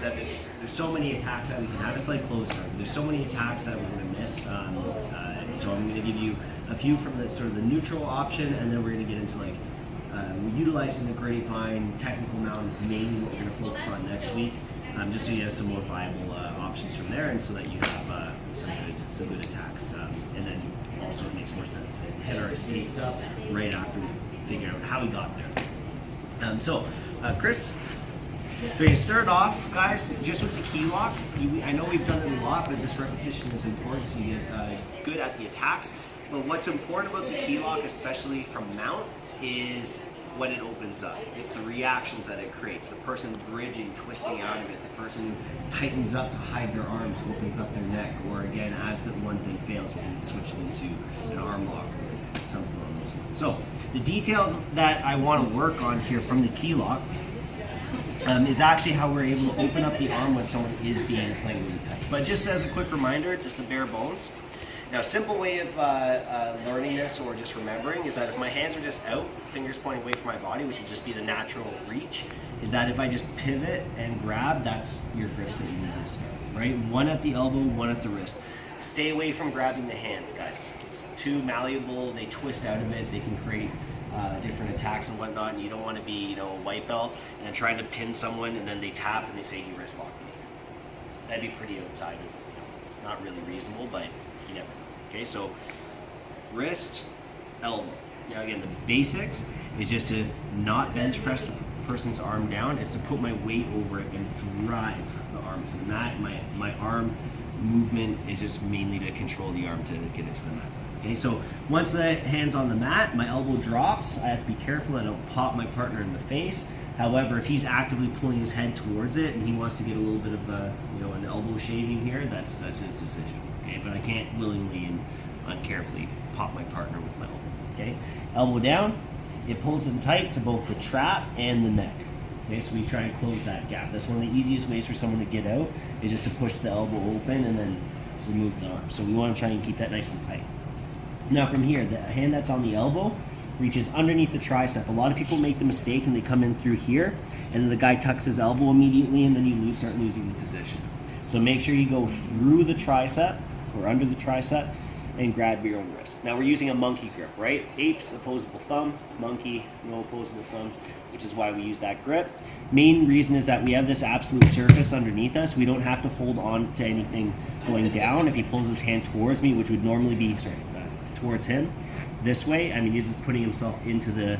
said, there's so many attacks that we can have. It's like closer. There's so many attacks that we're going to miss. So I'm going to give you a few from the sort of the neutral option, and then we're going to get into like utilizing the grapevine. Technical mount is mainly what we're going to focus on next week, just so you have some more viable options from there, and so that you have some good attacks. And then also it makes more sense to hit our escapes up right after we figure out how we got there. Chris, so you start off, guys, just with the key lock. I know we've done it a lot, but this repetition is important so you get good at the attacks. But what's important about the key lock, especially from mount, is when it opens up. It's the reactions that it creates. The person bridging, twisting out of it. The person tightens up to hide their arms, opens up their neck. Or again, as the one thing fails, we can switch it into an arm lock or something along those lines. So the details that I want to work on here from the key lock is actually how we're able to open up the arm when someone is being played really tight. But just as a quick reminder, just the bare bones. Now, a simple way of learning this or just remembering is that if my hands are just out, fingers pointing away from my body, which would just be the natural reach, is that if I just pivot and grab, that's your grips that you need to start, right? One at the elbow, one at the wrist. Stay away from grabbing the hand, guys. It's too malleable, they twist out of it, they can create different attacks and whatnot, and you don't want to be, a white belt and then trying to pin someone and then they tap and they say you wrist locked me. That'd be pretty outside of, not really reasonable, but you never know. Okay, so wrist, elbow. Now again, the basics is just to not bench press the person's arm down. It's to put my weight over it and drive the arm to the mat. My arm movement is just mainly to control the arm to get it to the mat. Okay, so once the hand's on the mat, my elbow drops. I have to be careful I don't pop my partner in the face. However, if he's actively pulling his head towards it and he wants to get a little bit of an elbow shaving here, that's his decision. Okay, but I can't willingly and uncarefully pop my partner with my elbow. Okay, elbow down, it pulls him tight to both the trap and the neck. Okay, so we try and close that gap. That's one of the easiest ways for someone to get out, is just to push the elbow open and then remove the arm. So we want to try and keep that nice and tight. Now from here, the hand that's on the elbow reaches underneath the tricep. A lot of people make the mistake and they come in through here, and then the guy tucks his elbow immediately, and then you start losing the position. So make sure you go through the tricep or under the tricep and grab your own wrist. Now we're using a monkey grip, right? Apes, opposable thumb. Monkey, no opposable thumb, which is why we use that grip. Main reason is that we have this absolute surface underneath us. We don't have to hold on to anything going down. If he pulls his hand towards me, which would normally be, towards him, this way, I mean, he's just putting himself into the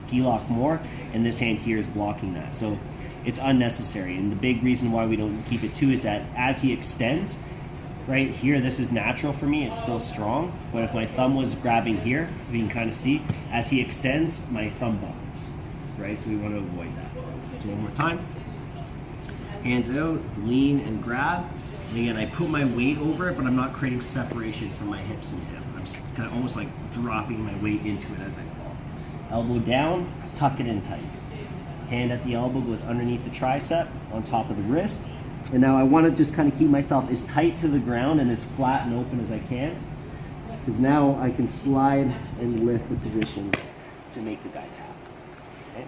key lock more, and this hand here is blocking that. So it's unnecessary. And the big reason why we don't keep it too is that as he extends, right here, this is natural for me, it's still strong. But if my thumb was grabbing here, you can kind of see, as he extends, my thumb buckles, right? So we want to avoid that. So one more time. Hands out, lean and grab. And again, I put my weight over it, but I'm not creating separation from my hips and hip. I'm just kind of almost like dropping my weight into it as I fall. Elbow down, tuck it in tight. Hand at the elbow goes underneath the tricep, on top of the wrist. And now I want to just kind of keep myself as tight to the ground and as flat and open as I can, because now I can slide and lift the position to make the guy tap. Okay?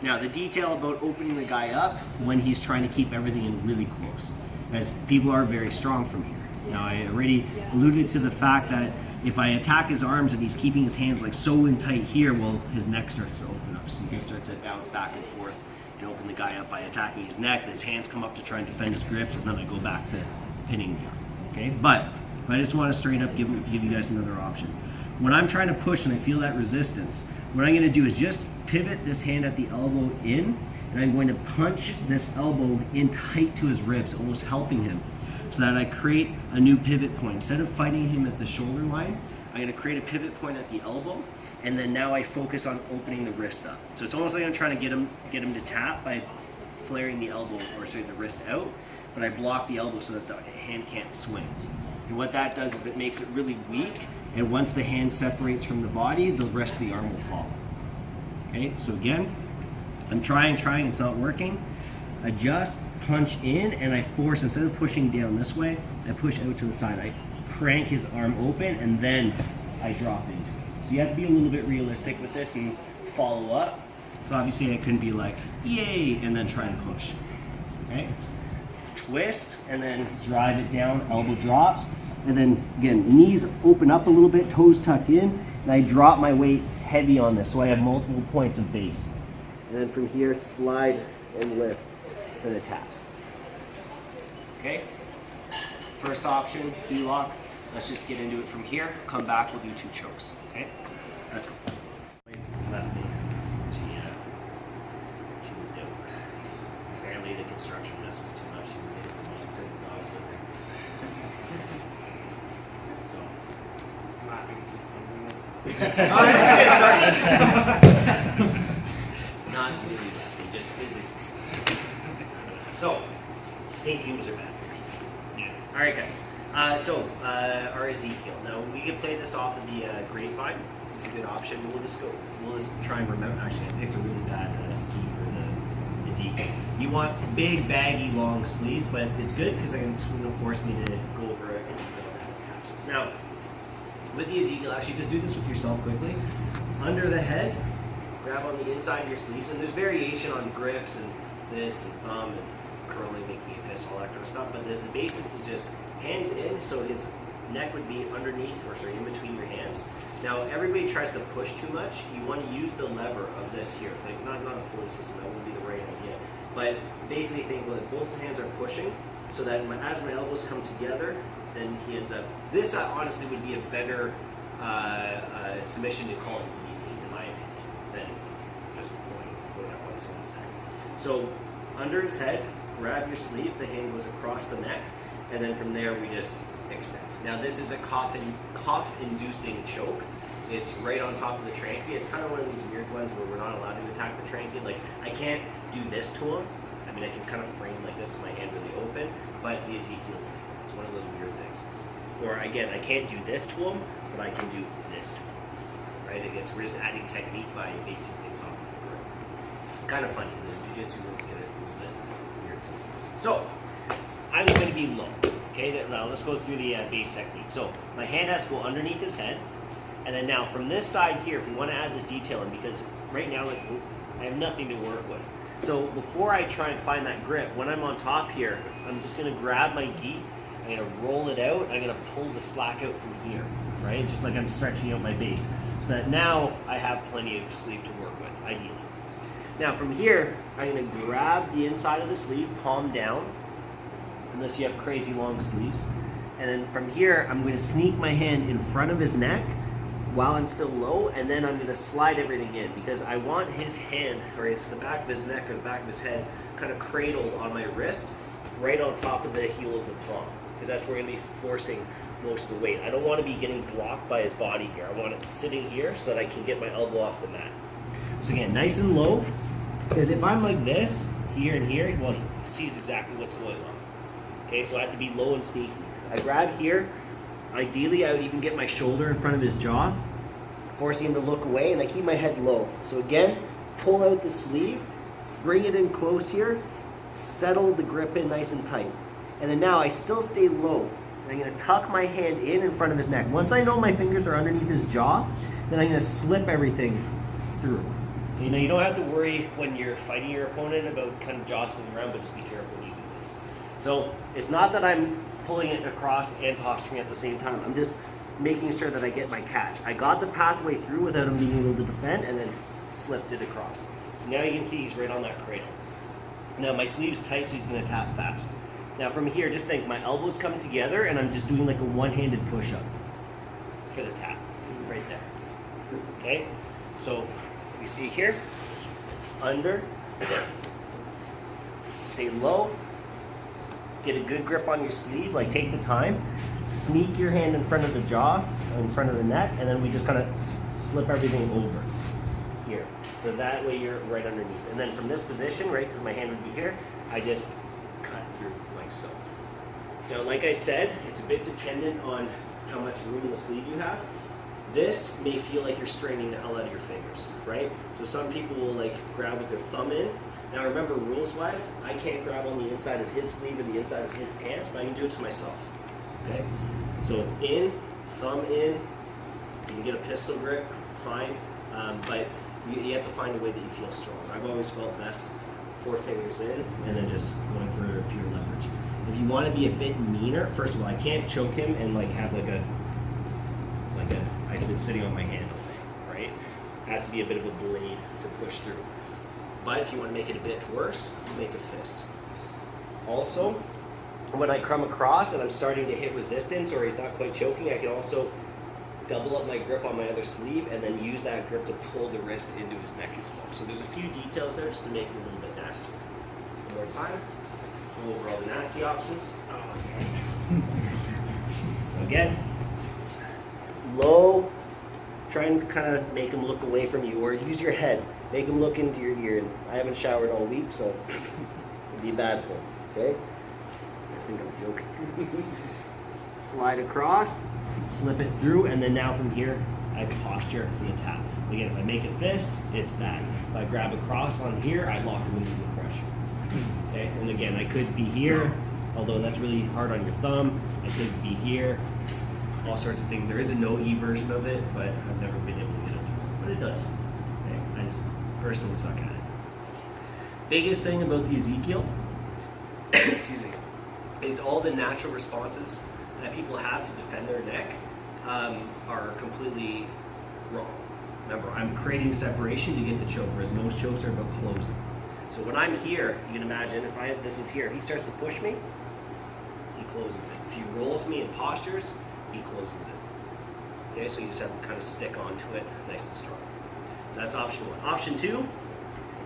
Now the detail about opening the guy up when he's trying to keep everything in really close, as people are very strong from here. Now I already alluded to the fact that if I attack his arms and he's keeping his hands like so in tight here, well, his neck starts to open up, so you can start to bounce back and forth and open the guy up by attacking his neck. His hands come up to try and defend his grips, and then I go back to pinning the arm. Okay, but I just want to straight up give you guys another option. When I'm trying to push and I feel that resistance, what I'm going to do is just pivot this hand at the elbow in, and I'm going to punch this elbow in tight to his ribs, almost helping him, so that I create a new pivot point. Instead of fighting him at the shoulder line, I'm going to create a pivot point at the elbow, and then now I focus on opening the wrist up. So it's almost like I'm trying to get him to tap by flaring the elbow, or sorry, the wrist out, but I block the elbow so that the hand can't swing. And what that does is it makes it really weak, and once the hand separates from the body, the rest of the arm will fall. Okay, so again, I'm trying, it's not working. Adjust, punch in, and I force, instead of pushing down this way, I push out to the side. I crank his arm open, and then I drop into it. So you have to be a little bit realistic with this and follow up. So obviously I couldn't be like, yay, and then try and push. Okay. Twist and then drive it down, elbow drops. And then again, knees open up a little bit, toes tuck in, and I drop my weight heavy on this so I have multiple points of base. And then from here, slide and lift for the tap. Okay? First option, Keylock. Let's just get into it from here. Come back, we'll do 2 chokes. Okay? Let's go. Left knee. She moved out. Apparently the construction mess was too much. She moved it from all the dogs with her. So. Laughing at these. Sorry. Not really laughing, just physically. So, think humors are bad. Yeah. All right, guys. Our Ezekiel. Now we can play this off of the grapevine. It's a good option. We'll just try and remember. Actually, I picked a really bad key for the Ezekiel. You want big, baggy, long sleeves, but it's good because it's going to force me to go over it and captions. Now, with the Ezekiel, actually, just do this with yourself quickly. Under the head, grab on the inside of your sleeves, and there's variation on grips and this and thumb and curling, making a fist, all that kind of stuff. But the basis is just hands in, so his neck would be underneath, or sorry, in between your hands. Now, everybody tries to push too much. You want to use the lever of this here. It's like not a pulley system. That wouldn't be the right idea. But basically, think that both hands are pushing, so that as my elbows come together, then he ends up. This honestly would be a better submission to call it guillotine, in my opinion, than just going up on someone's neck. So, under his head, grab your sleeve. The hand goes across the neck. And then from there, we just extend. Now, this is a cough-inducing choke. It's right on top of the trachea. It's kind of one of these weird ones where we're not allowed to attack the trachea. Like, I can't do this to him. I mean, I can kind of frame like this with my hand really open, but the Ezekiel's thing. It's one of those weird things. Or, again, I can't do this to him, but I can do this to him. Right? I guess we're just adding technique by basing things off of the grip. Kind of funny. The jiu-jitsu rules get it a little bit weird sometimes. So, I'm going to be low. Okay, now let's go through the base technique. So my hand has to go underneath his head, and then now from this side here, if we want to add this detail in, because right now like I have nothing to work with. So before I try and find that grip, when I'm on top here, I'm just going to grab my gi, I'm going to roll it out, I'm going to pull the slack out from here, right? Just like I'm stretching out my base, so that now I have plenty of sleeve to work with, ideally. Now from here, I'm going to grab the inside of the sleeve, palm down, unless you have crazy long sleeves. And then from here, I'm going to sneak my hand in front of his neck while I'm still low, and then I'm going to slide everything in because I want his hand, or the back of his neck or the back of his head, kind of cradled on my wrist, right on top of the heel of the palm, because that's where we're going to be forcing most of the weight. I don't want to be getting blocked by his body here. I want it sitting here so that I can get my elbow off the mat. So again, nice and low, because if I'm like this, here and here, well, he sees exactly what's going on. Okay, so I have to be low and sneaky. I grab here. Ideally, I would even get my shoulder in front of his jaw, forcing him to look away, and I keep my head low. So again, pull out the sleeve, bring it in close here, settle the grip in nice and tight. And then now I still stay low. And I'm going to tuck my hand in front of his neck. Once I know my fingers are underneath his jaw, then I'm going to slip everything through. So, you don't have to worry when you're fighting your opponent about kind of jostling around, but just be careful when you do this. So it's not that I'm pulling it across and posturing at the same time. I'm just making sure that I get my catch. I got the pathway through without him being able to defend, and then slipped it across. So now you can see he's right on that cradle. Now my sleeve's tight, so he's going to tap fast. Now from here, just think my elbows come together, and I'm just doing like a one-handed push-up for the tap, right there. Okay, so if we see here, under, stay low. Get a good grip on your sleeve, like take the time, sneak your hand in front of the jaw, in front of the neck, and then we just kind of slip everything over here. So that way you're right underneath. And then from this position, right, because my hand would be here, I just cut through like so. Now, like I said, it's a bit dependent on how much room in the sleeve you have. This may feel like you're straining the hell out of your fingers, right? So some people will like grab with their thumb in. Now remember, rules-wise, I can't grab on the inside of his sleeve or the inside of his pants, but I can do it to myself, okay? So in, thumb in, you can get a pistol grip, fine, but you have to find a way that you feel strong. I've always felt best 4 fingers in, and then just going for pure leverage. If you want to be a bit meaner, first of all, I can't choke him and like have I've been sitting on my hand all day, right? It has to be a bit of a blade to push through. But if you want to make it a bit worse, make a fist. Also, when I come across and I'm starting to hit resistance or he's not quite choking, I can also double up my grip on my other sleeve and then use that grip to pull the wrist into his neck as well. So there's a few details there just to make it a little bit nastier. One more time. Go over all the nasty options. So again, low, try and kind of make him look away from you, or use your head. Make him look into your ear. And I haven't showered all week, so it'd be bad for him, okay? You guys think I'm joking? Slide across, slip it through, and then now from here, I posture for the tap. Again, if I make a fist, it's bad. If I grab across on here, I lock him into the pressure. Okay, and again, I could be here, although that's really hard on your thumb. I could be here, all sorts of things. There is a no-E version of it, but I've never been able to get it to work. But it does. Okay, I just personally suck at it. Biggest thing about the Ezekiel, excuse me, is all the natural responses that people have to defend their neck are completely wrong. Remember, I'm creating separation to get the choke, whereas most chokes are about closing. So when I'm here, you can imagine if this is here, if he starts to push me, he closes it. If he rolls me in postures, he closes it. Okay, so you just have to kind of stick onto it nice and strong. So that's option 1. Option 2,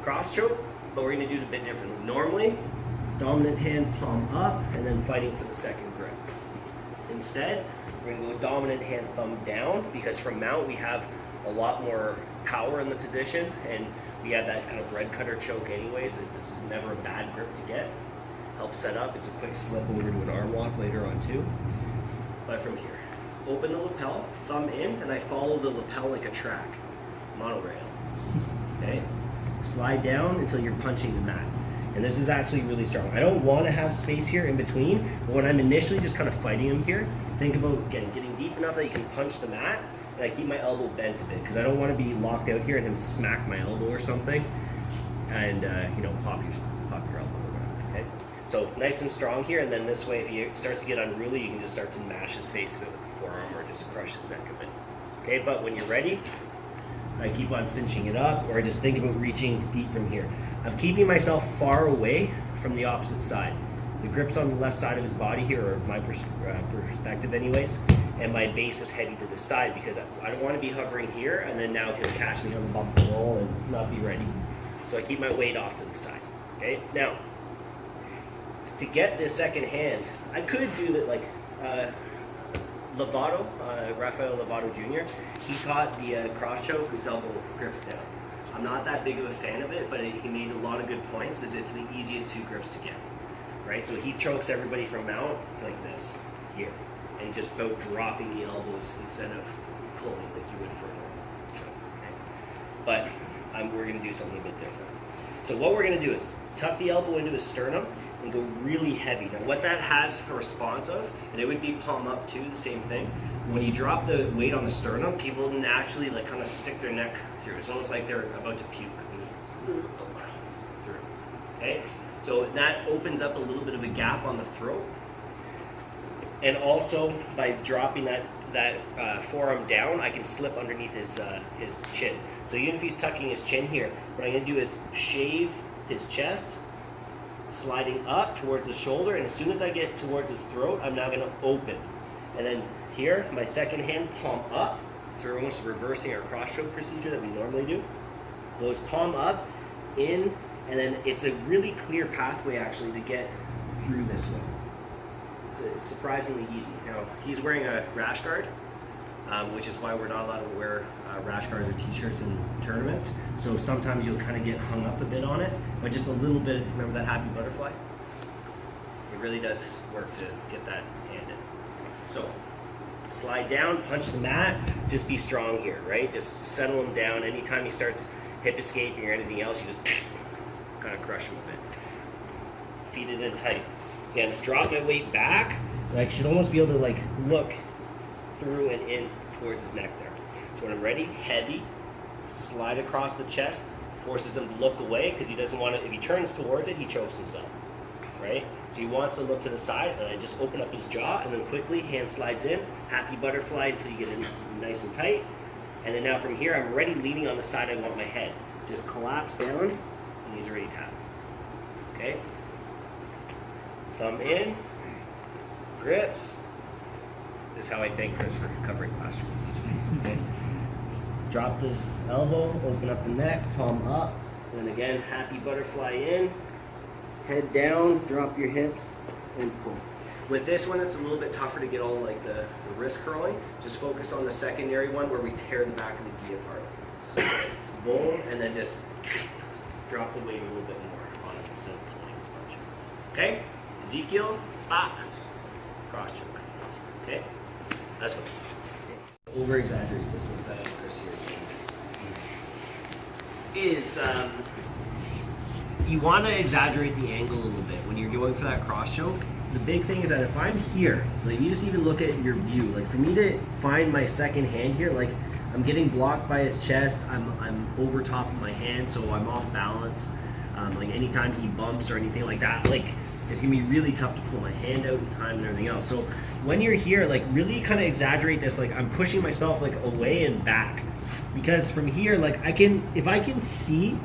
cross choke, but we're going to do it a bit differently. Normally, dominant hand palm up and then fighting for the second grip. Instead, we're going to go dominant hand thumb down, because from mount we have a lot more power in the position, and we have that kind of bread cutter choke anyways. This is never a bad grip to get. Help set up. It's a quick slip over to an arm lock later on too. But from here, open the lapel, thumb in, and I follow the lapel like a track, monorail. Okay? Slide down until you're punching the mat. And this is actually really strong. I don't want to have space here in between, but when I'm initially just kind of fighting him here, think about getting deep enough that you can punch the mat, and I keep my elbow bent a bit, because I don't want to be locked out here and him smack my elbow or something, and pop your elbow or whatever, okay? So nice and strong here, and then this way, if he starts to get unruly, you can just start to mash his face a bit with the forearm or just crush his neck a bit. Okay, but when you're ready, I keep on cinching it up, or I just think about reaching deep from here. I'm keeping myself far away from the opposite side. The grip's on the left side of his body here, or my perspective anyways, and my base is heading to the side, because I don't want to be hovering here and then now he'll catch me on the bump and roll and not be ready. So I keep my weight off to the side. Okay, now to get this second hand, I could do that like Lovato, Rafael Lovato Jr. He taught the cross choke with double grips down. I'm not that big of a fan of it, but he made a lot of good points, as it's the easiest 2 grips to get. Right, so he chokes everybody from mount like this, here, and just about dropping the elbows instead of pulling like you would for a normal choke. Okay? But we're going to do something a bit different. So what we're going to do is tuck the elbow into his sternum and go really heavy. Now what that has a response of, and it would be palm up too, the same thing. When you drop the weight on the sternum, people naturally like kind of stick their neck through. It's almost like they're about to puke through. Okay. So that opens up a little bit of a gap on the throat. And also, by dropping that forearm down, I can slip underneath his chin. So even if he's tucking his chin here, what I'm going to do is shave his chest, sliding up towards the shoulder, and as soon as I get towards his throat, I'm now going to open. And then here, my second hand, palm up. So we're almost reversing our cross choke procedure that we normally do. Goes palm up, in, and then it's a really clear pathway actually to get through this way. It's surprisingly easy. Now, he's wearing a rash guard, which is why we're not allowed to wear rash guards or t-shirts in tournaments. So sometimes you'll kind of get hung up a bit on it, but just a little bit. Remember that happy butterfly? It really does work to get that hand in. So slide down, punch the mat, just be strong here, right? Just settle him down. Anytime he starts hip escaping or anything else, you just kind of crush him a bit. Feed it in tight. Again, drop my weight back, and I should almost be able to like look through and in towards his neck there. So when I'm ready, heavy, slide across the chest, forces him to look away because he doesn't want to, if he turns towards it, he chokes himself, right? So he wants to look to the side, and I just open up his jaw, and then quickly, hand slides in, happy butterfly until you get it nice and tight. And then now from here, I'm already leaning on the side I want my head. Just collapse down, and he's already tapped. Okay? Thumb in, grips. This is how I thank Chris for covering classroom. Okay? Drop the elbow, open up the neck, palm up, and again, happy butterfly in, head down, drop your hips, and pull. With this one, it's a little bit tougher to get all like the wrist curling. Just focus on the secondary one where we tear the back of the gi apart. Boom, and then just drop the weight a little bit more on it instead of pulling as much. Okay? Ezekiel, bop, cross choke. Okay? Let's go. Over exaggerate this with Chris here. Is you want to exaggerate the angle a little bit when you're going for that cross choke. The big thing is that if I'm here, like you just even look at your view, like for me to find my second hand here, like I'm getting blocked by his chest, I'm over top of my hand, so I'm off balance. Like anytime he bumps or anything like that, like it's gonna be really tough to pull my hand out in time and everything else. So when you're here, like really kind of exaggerate this, like I'm pushing myself like away and back. Because from here, like if I can see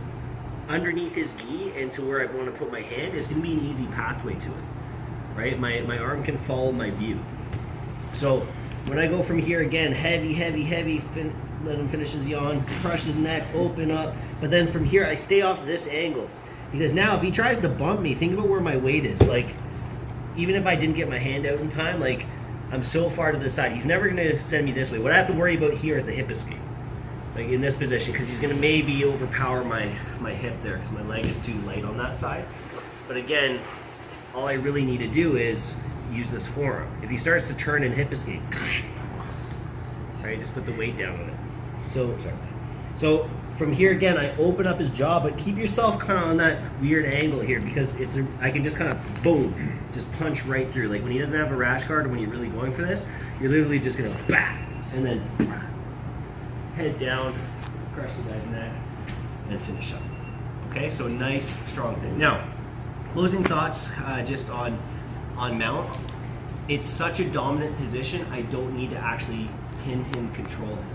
underneath his gi and to where I want to put my hand, it's gonna be an easy pathway to it. Right? My arm can follow my view. So when I go from here again, heavy, let him finish his yawn, crush his neck, open up. But then from here, I stay off this angle. Because now if he tries to bump me, think about where my weight is. Like, even if I didn't get my hand out in time, like, I'm so far to the side. He's never going to send me this way. What I have to worry about here is the hip escape. Like in this position, because he's going to maybe overpower my hip there because my leg is too light on that side. But again, all I really need to do is use this forearm. If he starts to turn and hip escape, right, just put the weight down on it. So from here again, I open up his jaw, but keep yourself kind of on that weird angle here because I can just kind of boom, just punch right through. Like when he doesn't have a rash guard, or when you're really going for this, you're literally just gonna bang and then head down, crush the guy's neck, and finish up. Okay, so nice, strong thing. Now, closing thoughts just on mount. It's such a dominant position, I don't need to actually pin him, control him.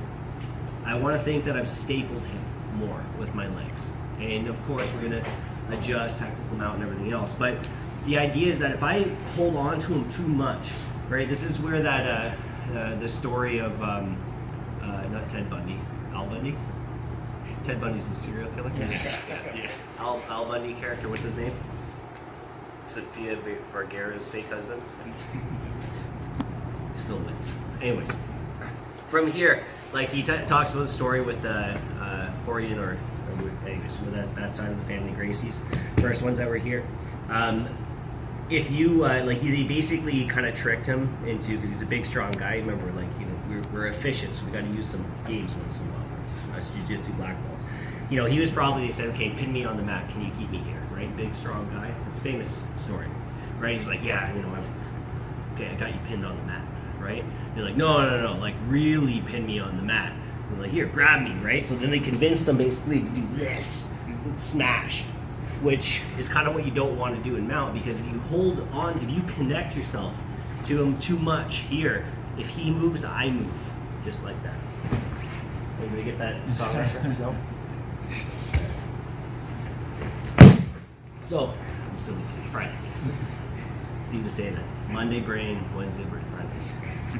I want to think that I've stapled him more with my legs. And of course, we're going to adjust technical mount and everything else. But the idea is that if I hold on to him too much, right, this is where that the story of, not Ted Bundy, Al Bundy? Ted Bundy's a serial killer? Yeah. Al Bundy character, what's his name? Sofia Vergara's fake husband. Still lives. Anyways, from here, like he talks about the story with Horian or anyways, with that side of the family, Gracies, first ones that were here. If you like, he basically kind of tricked him into, because he's a big, strong guy. Remember, like we're efficient, so we got to use some games once in a while. Us jiu-jitsu black belts. He was probably, they said, okay, pin me on the mat. Can you keep me here? Right, big, strong guy. It's a famous story, right? He's like, yeah, I got you pinned on the mat, right? They're like, no, like really pin me on the mat. They're like, here, grab me, right? So then they convinced them basically to do this, smash, which is kind of what you don't want to do in mount, because if you hold on, if you connect yourself to him too much here, if he moves, I move, just like that. Are you gonna get that song reference? No. So, I'm silly today, Friday. It's easy to say that. Monday brain, Wednesday brain, Friday.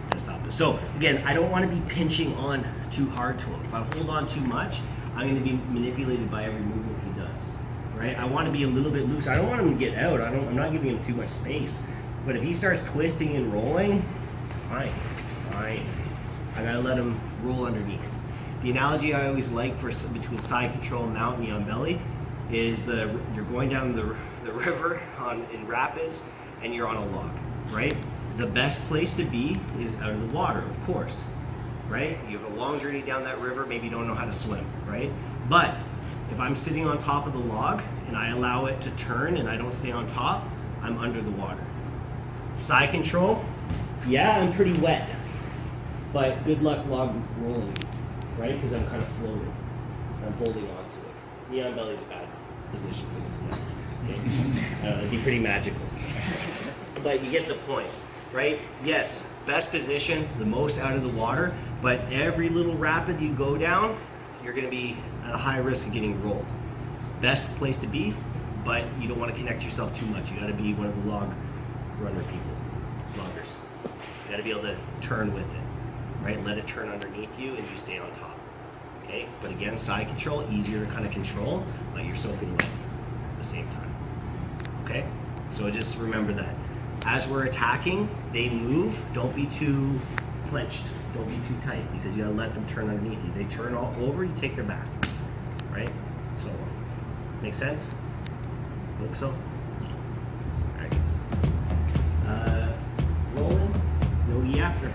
Gotta stop this. So, again, I don't want to be pinching on too hard to him. If I hold on too much, I'm going to be manipulated by every movement he does. Right? I want to be a little bit loose. I don't want him to get out. I'm not giving him too much space. But if he starts twisting and rolling, fine. I gotta let him roll underneath. The analogy I always like for between side control and mount knee on belly is you're going down the river in rapids and you're on a log, right? The best place to be is out in the water, of course, right? You have a long journey down that river, maybe you don't know how to swim, right? But if I'm sitting on top of the log and I allow it to turn and I don't stay on top, I'm under the water. Side control, yeah, I'm pretty wet, but good luck log rolling, right? Because I'm kind of floating. I'm holding on to it. Knee on belly is a bad position for this guy. Okay? It'd be pretty magical. But you get the point, right? Yes, best position, the most out of the water, but every little rapid you go down, you're gonna be at a high risk of getting rolled. Best place to be, but you don't want to connect yourself too much. You gotta be one of the log runner people, loggers. You gotta be able to turn with it, right? Let it turn underneath you and you stay on top, okay? But again, side control, easier to kind of control, but you're soaking wet at the same time, okay? So just remember that. As we're attacking, they move, don't be too clenched, don't be too tight, because you gotta let them turn underneath you. They turn all over, you take their back, right? So, make sense? Think so? Alright, guys. Rolling, yogi after.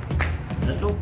Let's go.